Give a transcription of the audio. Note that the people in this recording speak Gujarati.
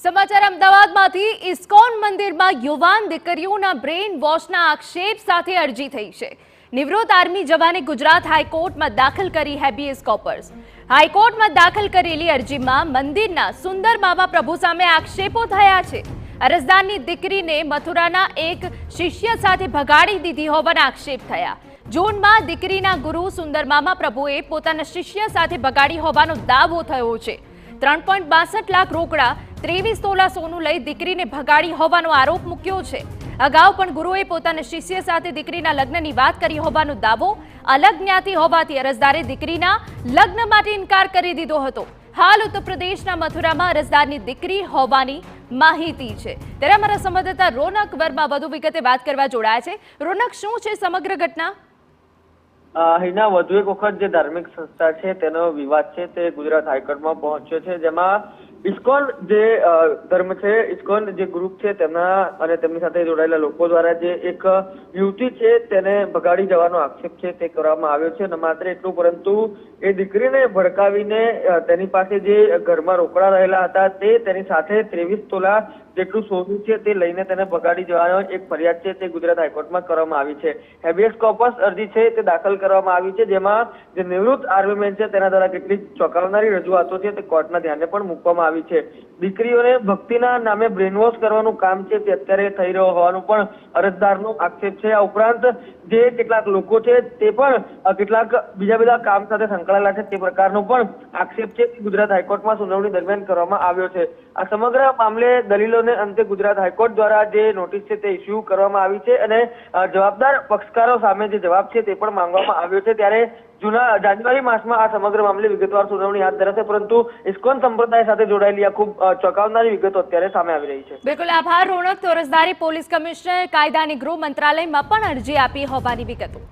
સમાચાર અમદાવાદમાંથી ઇસ્કોન મંદિરમાં યુવાન દીકરીઓના બ્રેઇન વોશના આક્ષેપ સાથે અરજી થઈ છે। નિવૃત્ત આર્મી જવાને ગુજરાત હાઈકોર્ટમાં દાખલ કરી હેબિયસ કોર્પસ। હાઈકોર્ટમાં દાખલ કરેલી અરજીમાં મંદિરના સુંદર મામા પ્રભુ સામે આક્ષેપો થયા છે। અરજદારની દીકરીને મથુરાના એક શિષ્ય સાથે ભગાડી દીધી હોવાના આક્ષેપ થયા। જૂનમાં દીકરીના ગુરુ સુંદર મામા પ્રભુએ પોતાના શિષ્ય સાથે ભગાડી હોવાનો દાવો થયો છે। 3.62 લાખ રોકડા 23 તોલા સોનું લઈ દીકરીને ભગાડી હોવાનો આરોપ મૂક્યો છે। અગાઉ પણ ગુરુએ પોતાના શિષ્ય સાથે દીકરીના લગ્નની વાત કરી હોવાનો દાવો અલગ જ્ઞાતિ હોવાથી અરજદારે દીકરીના લગ્ન માટે ઇનકાર કરી દીધો હતો। હાલ ઉત્તર પ્રદેશના મથુરામાં અરજદારની દીકરી હોવાની માહિતી છે। ત્યારે અમારા સંવાદદાતા રોનક વર્મા વધુ વિગતે વાત કરવા જોડાયા છે। રોનક, શું છે સમગ્ર ઘટના? અહીંના વધુ એક વખત જે ધાર્મિક સંસ્થા છે તેનો વિવાદ છે તે ગુજરાત હાઈકોર્ટમાં પહોંચ્યો છે, જેમાં ઇસ્કોન જે ધર્મ છે, ઇસ્કોન જે ગ્રુપ છે તેમના અને તેમની સાથે જોડાયેલા લોકો દ્વારા જે એક યુવતી છે તેને ભગાડી જવાનો આક્ષેપ છે તે કરવામાં આવ્યો છે। ન માત્ર એટલું, પરંતુ એ દીકરીને ભડકાવીને તેની પાસે જે ઘરમાં રોકડા રહેલા હતા તે તેની સાથે 23 તોલા જેટલું સોનું છે તે લઈને તેને ભગાડી જવાનો એક ફરિયાદ છે તે ગુજરાત હાઈકોર્ટમાં કરવામાં આવી છે। હેબિયસ કોર્પસ અરજી છે તે દાખલ કરવામાં આવી છે, જેમાં જે નિવૃત્ત આર્મીમેન છે તેના દ્વારા કેટલીક ચોંકાવનારી રજૂઆતો છે તે કોર્ટના ધ્યાને પણ મૂકવામાં આવી છે। દીકરીઓને ભક્તિના નામે બ્રેનવોશ કરવાનું કામ છે તે અત્યારે થઈ રહ્યો હોવાનું પણ અરજદારનો આક્ષેપ છે। આ ઉપરાંત જે કેટલાક લોકો છે તે પણ કેટલાક બીજા કામ સાથે સંકળાયેલા છે તે પ્રકારનો પણ આક્ષેપ છે ગુજરાત હાઈકોર્ટમાં સુનાવણી દરમિયાન કરવામાં આવ્યો છે। આ સમગ્ર મામલે દલીલોને અંતે ગુજરાત હાઈકોર્ટ દ્વારા જે નોટિસ છે તે ઇસ્યુ કરવામાં આવી છે અને જવાબદાર પક્ષકારો સામે જે જવાબ છે તે પણ માંગવામાં આવ્યો છે। ત્યારે જાન્યુઆરી માસમાં આ સમગ્ર મામલે વિગતવાર સુનાવણી હાથ ધરાશે, પરંતુ ઇસ્કોન સંપ્રદાય સાથે જોડાયેલી આ ખૂબ ચોંકાવનારી વિગતો અત્યારે સામે આવી રહી છે। બિલકુલ આભાર રોનક। તો અરજદારે પોલીસ કમિશનર, કાયદા અને ગૃહ મંત્રાલયમાં પણ અરજી આપી હોવાની વિગતો।